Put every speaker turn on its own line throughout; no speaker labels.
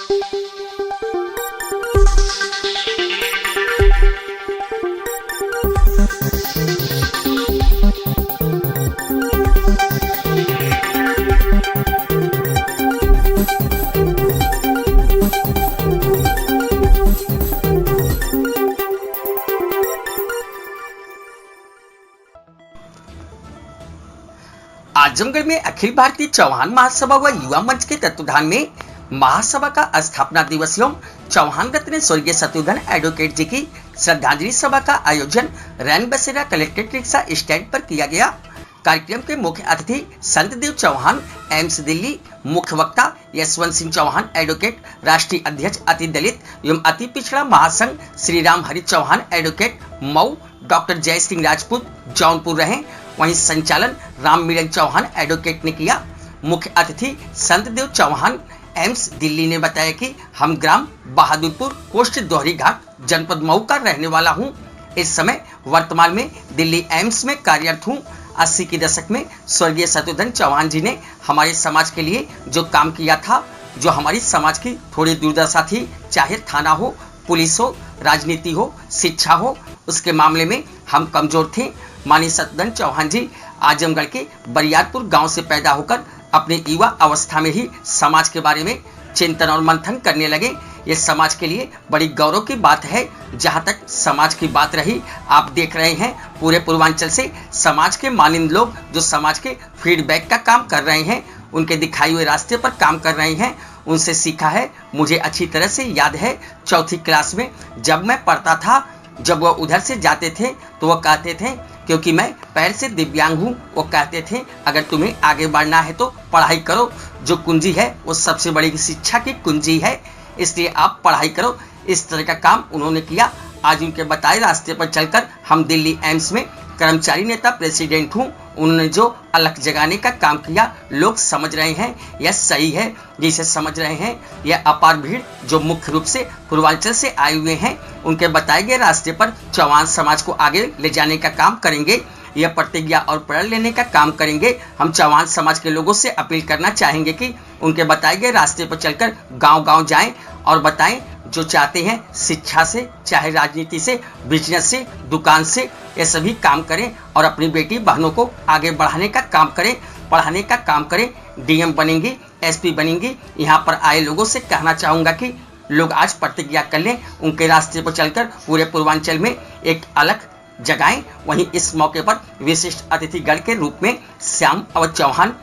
आजमगढ़ में अखिल भारतीय चौहान महासभा व युवा मंच के तत्वाधान में महासभा का स्थापना दिवस एवं चौहान रत्न स्वर्गीय शत्रुघ्न एडवोकेट जी की श्रद्धांजलि सभा का आयोजन रैन बसेरा कलेक्ट्रेट रिक्शा स्टैंड पर किया गया। कार्यक्रम के मुख्य अतिथि संतदेव चौहान एम्स दिल्ली, मुख्य वक्ता यशवंत सिंह चौहान एडवोकेट, राष्ट्रीय अध्यक्ष अति दलित एवं अति पिछड़ा महासंघ श्री राम हरि चौहान एडवोकेट मऊ, डॉक्टर जय सिंह राजपूत जौनपुर रहे। वहीं संचालन राम मिलन चौहान एडवोकेट ने किया। मुख्य अतिथि संतदेव चौहान एम्स दिल्ली ने बताया कि हम ग्राम बहादुरपुर, पोस्ट दोहरी घाट, जनपद मऊ का रहने वाला हूं। इस समय वर्तमान में दिल्ली एम्स में कार्यरत हूं। 80 के दशक में स्वर्गीय शत्रुघ्न चौहान जी ने हमारे समाज के लिए जो काम किया था, जो हमारी समाज की थोड़ी दुर्दशा थी, चाहे थाना हो, पुलिस हो, राजनीति हो, शिक्षा हो, उसके मामले में हम कमजोर थे। माननीय शत्रुघ्न चौहान जी आजमगढ़ के बरियारपुर गांव से पैदा होकर अपने युवा अवस्था में ही समाज के बारे में चिंतन और मंथन करने लगे। ये समाज के लिए बड़ी गौरव की बात है। जहां तक समाज की बात रही, आप देख रहे हैं पूरे पूर्वांचल से समाज के मानिंद लोग जो समाज के फीडबैक का काम कर रहे हैं, उनके दिखाई हुए रास्ते पर काम कर रहे हैं, उनसे सीखा है। मुझे अच्छी तरह से याद है, चौथी क्लास में जब मैं पढ़ता था, जब वह उधर से जाते थे तो वह कहते थे, क्योंकि मैं पैर से दिव्यांग हूँ, वो कहते थे अगर तुम्हें आगे बढ़ना है तो पढ़ाई करो, जो कुंजी है वो सबसे बड़ी शिक्षा की कुंजी है, इसलिए आप पढ़ाई करो। इस तरह का काम उन्होंने किया। आज उनके बताए रास्ते पर चलकर हम दिल्ली एम्स में कर्मचारी नेता प्रेसिडेंट हूँ। उन्होंने जो अलख जगाने का काम किया, लोग समझ रहे हैं यह सही है। जिसे समझ रहे हैं, यह अपार भीड़ जो मुख्य रूप से पूर्वांचल से आए हुए हैं, उनके बताए गए रास्ते पर चौहान समाज को आगे ले जाने का काम करेंगे। यह प्रतिज्ञा और प्रण लेने का काम करेंगे। हम चौहान समाज के लोगों से अपील करना चाहेंगे कि उनके बताए गए रास्ते पर चलकर गांव-गांव जाएं और बताएं, जो चाहते हैं शिक्षा से, चाहे राजनीति से, बिजनेस से, दुकान से, ये सभी काम करें और अपनी बेटी बहनों को आगे बढ़ाने का काम करें, पढ़ाने का काम करें। डीएम बनेंगी, एसपी बनेंगी। यहाँ पर आए लोगों से कहना चाहूँगा कि लोग आज प्रतिज्ञा कर लें, उनके रास्ते पर चलकर पूरे पूर्वांचल में एक अलग जगाएं। वहीं इस मौके पर विशिष्ट अतिथिगण के रूप में श्याम अवध चौहान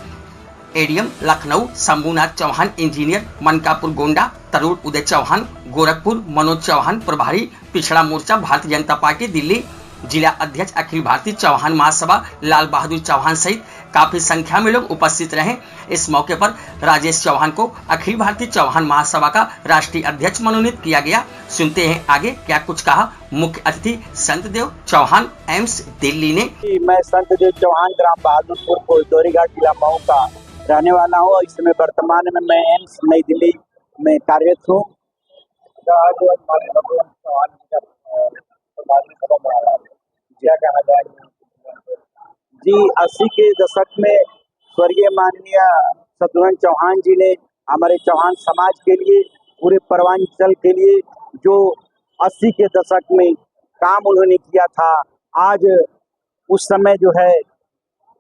एडीएम लखनऊ, शंभुनाथ चौहान इंजीनियर मनकापुर गोंडा, तरुण उदय चौहान गोरखपुर, मनोज चौहान प्रभारी पिछड़ा मोर्चा भारतीय जनता पार्टी दिल्ली, जिला अध्यक्ष अखिल भारतीय चौहान महासभा लाल बहादुर चौहान सहित काफी संख्या में लोग उपस्थित रहे। इस मौके पर राजेश चौहान को अखिल भारतीय चौहान महासभा का राष्ट्रीय अध्यक्ष मनोनीत किया गया। सुनते हैं आगे क्या कुछ कहा मुख्य अतिथि संतदेव चौहान एम्स दिल्ली ने।
मैं संतदेव चौहान ग्राम बहादुरपुर पोस्टदोहरी घाट जिला मऊ का रहने वाला हूँ। इस समय वर्तमान में मैं एम्स नई दिल्ली में कार्यरत हूँ। जी 80 के दशक में स्वर्गीय माननीय शत्रुघ्न चौहान जी ने हमारे चौहान समाज के लिए, पूरे पूर्वांचल के लिए जो 80 के दशक में काम उन्होंने किया था, आज उस समय जो है,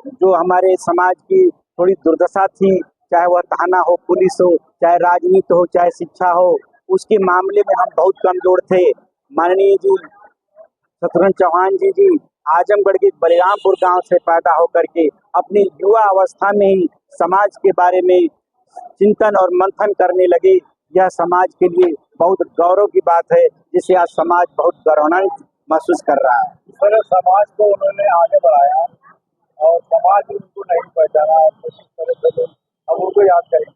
जो हमारे समाज की थोड़ी दुर्दशा थी, चाहे वह थाना हो, पुलिस हो, चाहे राजनीति हो, चाहे शिक्षा हो, उसके मामले में हम बहुत कमजोर थे। माननीय जी शत्रुघ्न चौहान जी आजमगढ़ के बलिरामपुर गांव से पैदा होकर के अपनी युवा अवस्था में ही समाज के बारे में चिंतन और मंथन करने लगे। यह समाज के लिए बहुत गौरव की बात है, जिसे आज समाज बहुत गौरवान्वित महसूस कर रहा है।
सर, समाज को उन्होंने आगे बढ़ाया और समाज उनको नहीं पहचाना, अब उनको याद करें।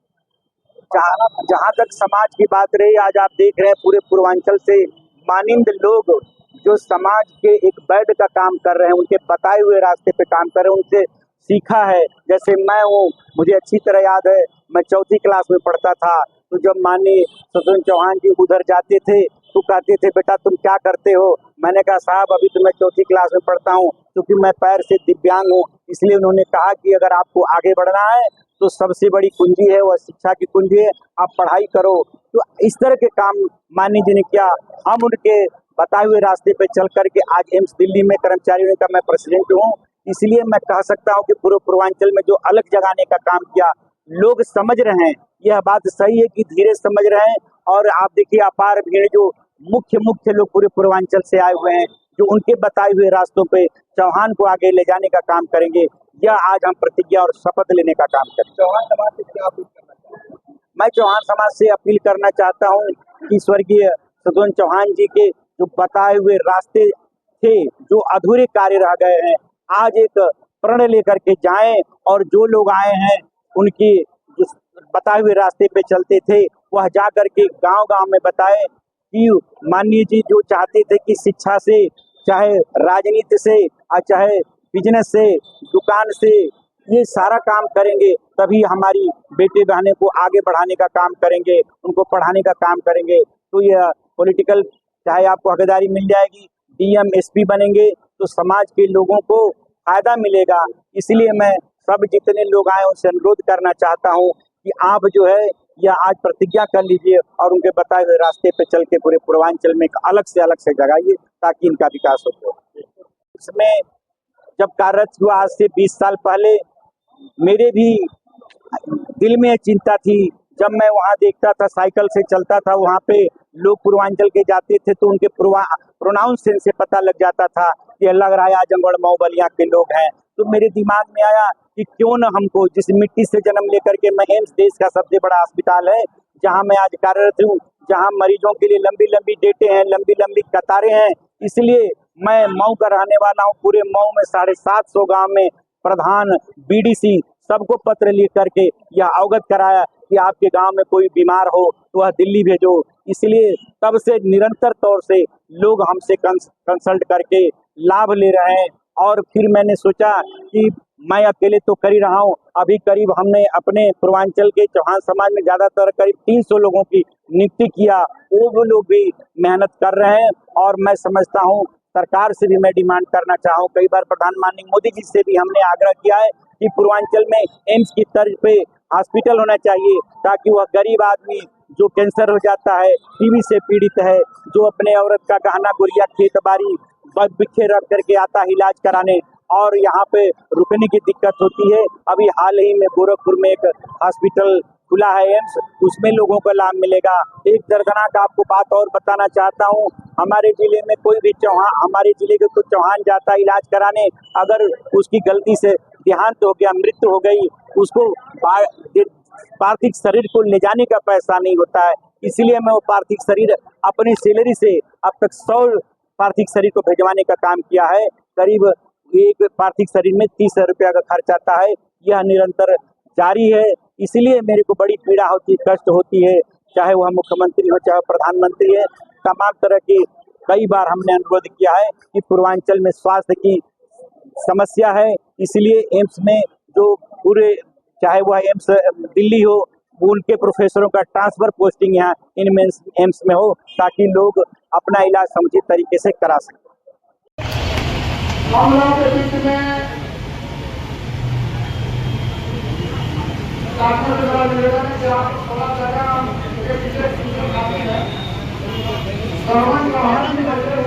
जहाँ तक समाज की बात रही, आज आप देख रहे हैं पूरे पूर्वांचल से मानिंद लोग जो समाज के एक बेड का काम कर रहे हैं, उनके बताए हुए रास्ते पे काम कर रहे हैं, उनसे सीखा है। जैसे मैं हूँ, मुझे अच्छी तरह याद है, मैं चौथी क्लास में पढ़ता था, तो जब माननीय शत्रुघ्न चौहान जी उधर जाते थे तो कहते थे, बेटा तुम क्या करते हो? मैंने कहा साहब अभी तो मैं चौथी क्लास में पढ़ता हूँ, क्योंकि मैं पैर से दिव्यांग हूँ। इसलिए उन्होंने कहा कि अगर आपको आगे बढ़ना है तो सबसे बड़ी कुंजी है वह शिक्षा की कुंजी है। आप पढ़ाई करो। तो इस तरह के काम माननीय जी ने किया। हम उनके बताए हुए रास्ते पे चल करके आज एम्स दिल्ली में कर्मचारियों का मैं प्रेसिडेंट हूँ। इसलिए मैं कह सकता हूँ कि पूर्व पूर्वांचल में जो अलग जगाने का काम किया, लोग समझ रहे हैं। यह बात सही है कि धीरे समझ रहे हैं। और आप देखिए अपार भीड़ जो मुख्य लोग पूरे पूर्वांचल से आए हुए हैं, जो उनके बताए हुए रास्तों पे चौहान को आगे ले जाने का काम करेंगे। यह आज हम प्रतिज्ञा और शपथ लेने का काम करेंगे।
चौहान समाज से क्या अपील करना चाहते हैं?
मैं चौहान समाज से अपील करना चाहता हूँ कि स्वर्गीय शत्रुघ्न चौहान जी के जो बताए हुए रास्ते थे, जो अधूरे कार्य रह गए हैं, आज एक प्रण लेकर के जाएं और जो लोग आए हैं उनकी जो बताए हुए रास्ते पे चलते थे वह जा करके गांव-गांव में बताएं कि माननीय जी जो चाहते थे कि शिक्षा से, चाहे राजनीति से, चाहे बिजनेस से, दुकान से, ये सारा काम करेंगे तभी हमारी बेटे बहनें को आगे बढ़ाने का काम करेंगे, उनको पढ़ाने का काम करेंगे। तो यह पॉलिटिकल चाहे आपको हकदारी मिल जाएगी, डीएम एसपी बनेंगे तो समाज के लोगों को फायदा मिलेगा। इसलिए मैं सब जितने लोग आए उनसे अनुरोध करना चाहता हूँ कि आप जो है यह आज प्रतिज्ञा कर लीजिए और उनके बताए हुए रास्ते पे चल के पूरे पूर्वांचल में एक अलग से जगाइए ताकि इनका विकास हो। इसमें जब कार्यरत हुआ आज से 20 साल पहले, मेरे भी दिल में चिंता थी। जब मैं वहाँ देखता था, साइकिल से चलता था, वहाँ पे लोग पूर्वांचल के जाते थे तो उनके प्रोनाउंस से पता लग जाता था कि लग रहा है आजमगढ़ मऊ बलिया के लोग हैं। तो मेरे दिमाग में आया कि क्यों न हमको, जिस मिट्टी से जन्म लेकर के मैं एम्स देश का सबसे बड़ा अस्पताल है जहाँ मैं आज कार्यरत हूँ, जहाँ मरीजों के लिए लंबी लंबी डेटें हैं, लंबी लंबी कतारें हैं, इसलिए मैं मऊ का रहने वाला हूँ। पूरे मऊ में 750 गाँव में प्रधान, बीडीसी सबको पत्र लिख करके यह अवगत कराया कि आपके गांव में कोई बीमार हो तो वह दिल्ली भेजो। इसलिए तब से निरंतर तौर से लोग हमसे कंसल्ट करके लाभ ले रहे हैं। और फिर मैंने सोचा कि मैं अकेले तो कर ही रहा हूँ, अभी करीब हमने अपने पूर्वांचल के चौहान समाज में ज्यादातर करीब 300 लोगों की नियुक्ति किया। वो लोग भी मेहनत कर रहे हैं और मैं समझता हूँ सरकार से भी मैं डिमांड करना चाहूँ। कई बार प्रधानमंत्री मोदी जी से भी हमने आग्रह किया है कि पूर्वांचल में एम्स की तर्ज पे हॉस्पिटल होना चाहिए ताकि वह गरीब आदमी जो कैंसर हो जाता है, टीबी से पीड़ित है, जो अपने औरत का गहना गुड़िया खेत बाड़ी बिखेर रख करके आता है इलाज कराने और यहाँ पे रुकने की दिक्कत होती है। अभी हाल ही में गोरखपुर में एक हॉस्पिटल खुला है एम्स, उसमें लोगों को लाभ मिलेगा। एक दर्दनाक आपको बात और बताना चाहता हूँ, हमारे जिले में कोई भी हमारे जिले के कोई चौहान जाता है इलाज कराने, अगर उसकी गलती से देहांत हो गया, मृत्यु हो गई, उसको पार्थिव शरीर को ले जाने का पैसा नहीं होता है। इसलिए मैं वो पार्थिव शरीर अपनी सैलरी से अब तक 100 पार्थिव शरीर को भिजवाने का काम किया है। करीब एक पार्थिव शरीर में 30 रुपया का खर्च आता है। यह निरंतर जारी है। इसलिए मेरे को बड़ी पीड़ा होती, कष्ट होती है, चाहे वह मुख्यमंत्री हो चाहे प्रधानमंत्री है। तमाम तरह की कई बार हमने अनुरोध किया है कि पूर्वांचल में स्वास्थ्य की समस्या है, इसलिए एम्स में जो पूरे, चाहे वह एम्स दिल्ली हो, उनके प्रोफेसरों का ट्रांसफर पोस्टिंग यहाँ इन एम्स में हो ताकि लोग अपना इलाज समुचित तरीके से करा सकें।
चौहान